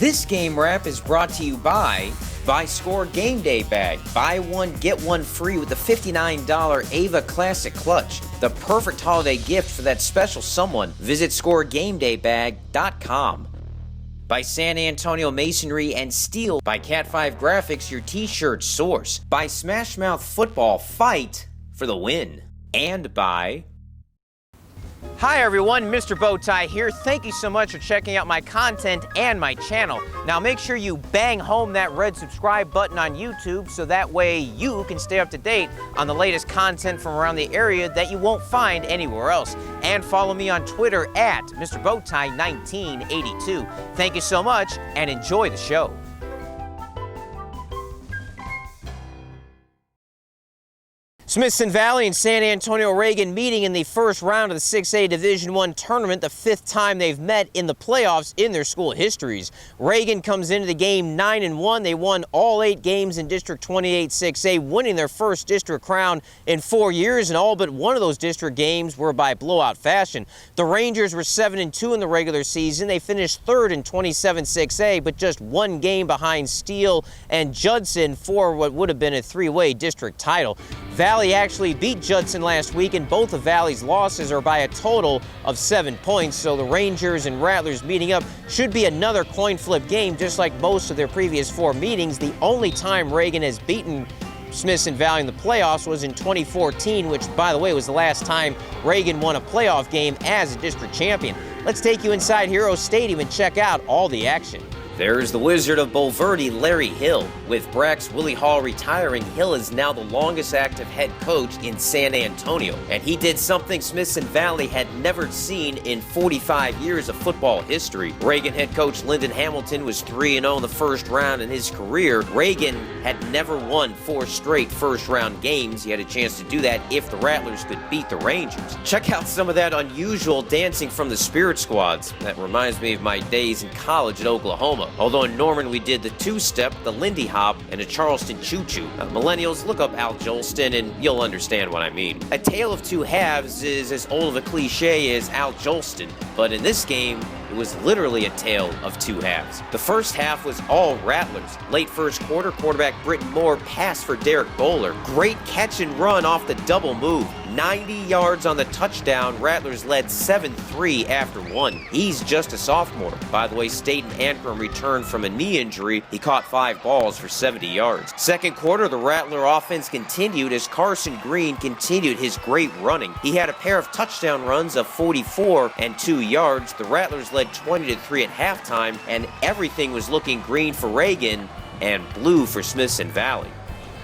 This game wrap is brought to you by Score Game Day Bag. Buy one, get one free with the $59 Ava Classic Clutch. The perfect holiday gift for that special someone. Visit ScoreGameDayBag.com. By San Antonio Masonry and Steel. By Cat 5 Graphics, your t-shirt source. By Smash Mouth Football, fight for the win. And by... Hi everyone, Mr. Bowtie here. Thank you so much for checking out my content and my channel. Now make sure you bang home that red subscribe button on YouTube so that way you can stay up to date on the latest content from around the area that you won't find anywhere else. And follow me on Twitter at Mr. Bowtie 1982. Thank you so much and enjoy the show. Smithson Valley and San Antonio Reagan meeting in the first round of the 6A Division I tournament, the fifth time they've met in the playoffs in their school histories. Reagan comes into the game 9-1. They won all 8 games in District 28 6A, winning their first district crown in 4 years, and all but one of those district games were by blowout fashion. The Rangers were 7-2 in the regular season. They finished third in 27 6A, but just one game behind Steele and Judson for what would have been a three-way district title. Valley actually beat Judson last week, and both of Valley's losses are by a total of 7 points, so the Rangers and Rattlers meeting up should be another coin flip game, just like most of their previous 4 meetings. The only time Reagan has beaten Smithson Valley in the playoffs was in 2014, which, by the way, was the last time Reagan won a playoff game as a district champion. Let's take you inside Hero Stadium and check out all the action. There's the Wizard of Bulverde, Larry Hill. With Brack's Willie Hall retiring, Hill is now the longest active head coach in San Antonio. And he did something Smithson Valley had never seen in 45 years of football history. Reagan head coach Lyndon Hamilton was 3-0 in the first round in his career. Reagan had never won 4 straight first-round games. He had a chance to do that if the Rattlers could beat the Rangers. Check out some of that unusual dancing from the Spirit Squads. That reminds me of my days in college at Oklahoma. Although in Norman we did the two-step, the Lindy Hop, and a Charleston Choo-Choo. Millennials, look up Al Jolston and you'll understand what I mean. A tale of two halves is as old of a cliche as Al Jolston, but in this game, it was literally a tale of two halves. The first half was all Rattlers. Late first quarter, quarterback Britton Moore passed for Derek Bowler. Great catch and run off the double move. 90 yards on the touchdown. Rattlers led 7-3 after 1. He's just a sophomore. By the way, Staten Ancrum returned from a knee injury. He caught 5 balls for 70 yards. Second quarter, the Rattler offense continued as Carson Green continued his great running. He had a pair of touchdown runs of 44 and 2 yards. The Rattlers led 20-3 at halftime, and everything was looking green for Reagan and blue for Smithson Valley.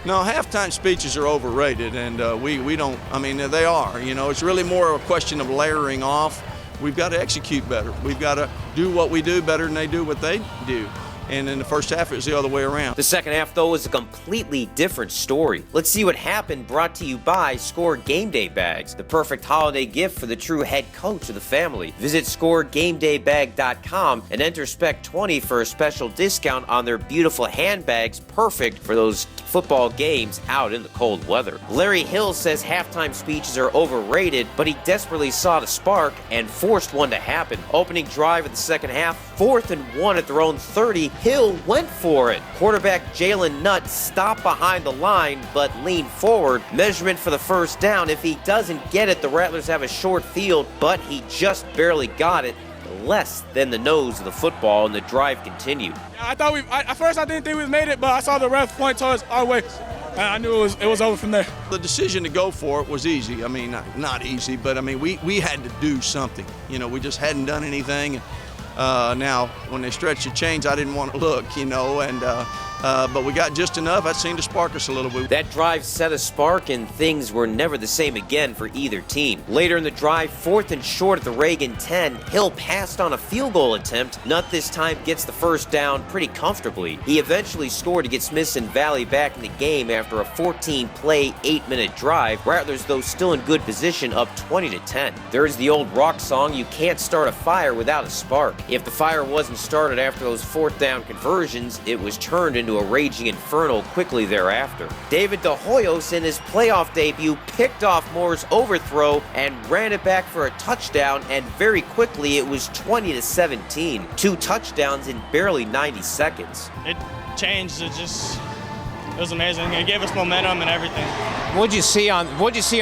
No, halftime speeches are overrated, and we don't, I mean, they are. You know, it's really more a question of layering off. We've got to execute better. We've got to do what we do better than they do what they do. And in the first half, it was the other way around. The second half, though, was a completely different story. Let's see what happened, brought to you by Score Game Day Bags, the perfect holiday gift for the true head coach of the family. Visit ScoreGameDayBag.com and enter Spec 20 for a special discount on their beautiful handbags, perfect for those football games out in the cold weather. Larry Hill says halftime speeches are overrated, but he desperately sought a spark and forced one to happen. Opening drive of the second half, 4th and 1 at their own 30, Hill went for it. Quarterback Jalen Nutt stopped behind the line but leaned forward. Measurement for the first down. If he doesn't get it, the Rattlers have a short field, but he just barely got it. Less than the nose of the football, and the drive continued. At first I didn't think we made it, but I saw the ref point towards our way, and I knew it was over from there. The decision to go for it was easy. I mean, not easy, but I mean, we had to do something. You know, we just hadn't done anything. Now, when they stretched the chains, I didn't want to look, you know, and but we got just enough. That seemed to spark us a little bit. That drive set a spark, and things were never the same again for either team. Later in the drive, 4th and short at the Reagan 10, Hill passed on a field goal attempt. Nutt this time gets the first down pretty comfortably. He eventually scored to get Smithson Valley back in the game after a 14-play, 8-minute drive. Rattlers, though, still in good position, up 20-10. There's the old rock song, "You can't start a fire without a spark." If the fire wasn't started after those 4th down conversions, it was turned into into a raging inferno quickly thereafter. David Hoyos in his playoff debut picked off Moore's overthrow and ran it back for a touchdown, and very quickly it was 20-17. 2 touchdowns in barely 90 seconds. It changed. It was amazing. It gave us momentum and everything. What'd you see on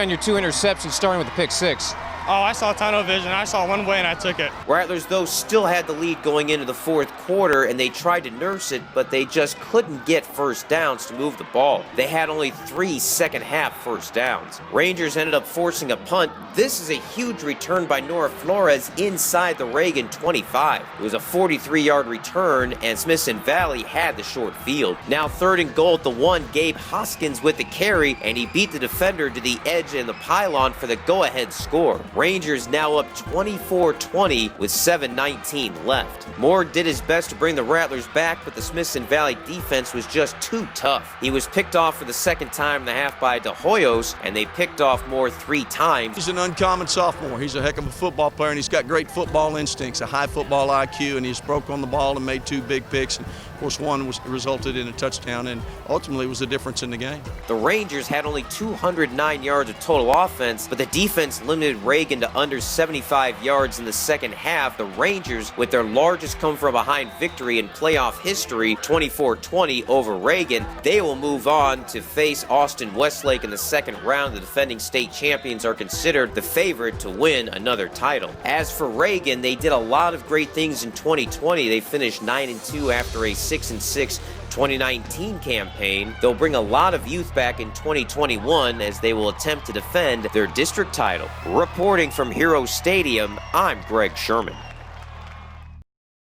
your 2 interceptions, starting with the pick 6? Oh, I saw tunnel vision. I saw one way and I took it. Rattlers, though, still had the lead going into the fourth quarter, and they tried to nurse it, but they just couldn't get first downs to move the ball. They had only 3 second-half first downs. Rangers ended up forcing a punt. This is a huge return by Nora Flores inside the Reagan 25. It was a 43-yard return, and Smithson Valley had the short field. Now 3rd and goal at the 1, Gabe Hoskins with the carry, and he beat the defender to the edge and the pylon for the go-ahead score. Rangers now up 24-20 with 7:19 left. Moore did his best to bring the Rattlers back, but the Smithson Valley defense was just too tough. He was picked off for the 2nd time in the half by Hoyos, and they picked off Moore 3 times. He's an uncommon sophomore. He's a heck of a football player, and he's got great football instincts, a high football IQ, and he just broke on the ball and made 2 big picks. And of course, one resulted in a touchdown, and ultimately was the difference in the game. The Rangers had only 209 yards of total offense, but the defense limited Reagan to under 75 yards in the second half. The Rangers, with their largest come-from-behind victory in playoff history, 24-20 over Reagan, they will move on to face Austin Westlake in the 2nd round. The defending state champions are considered the favorite to win another title. As for Reagan, they did a lot of great things in 2020. They finished 9-2 after a 6-6 2019 campaign. They'll bring a lot of youth back in 2021 as they will attempt to defend their district title. Reporting from Hero Stadium, I'm Greg Sherman.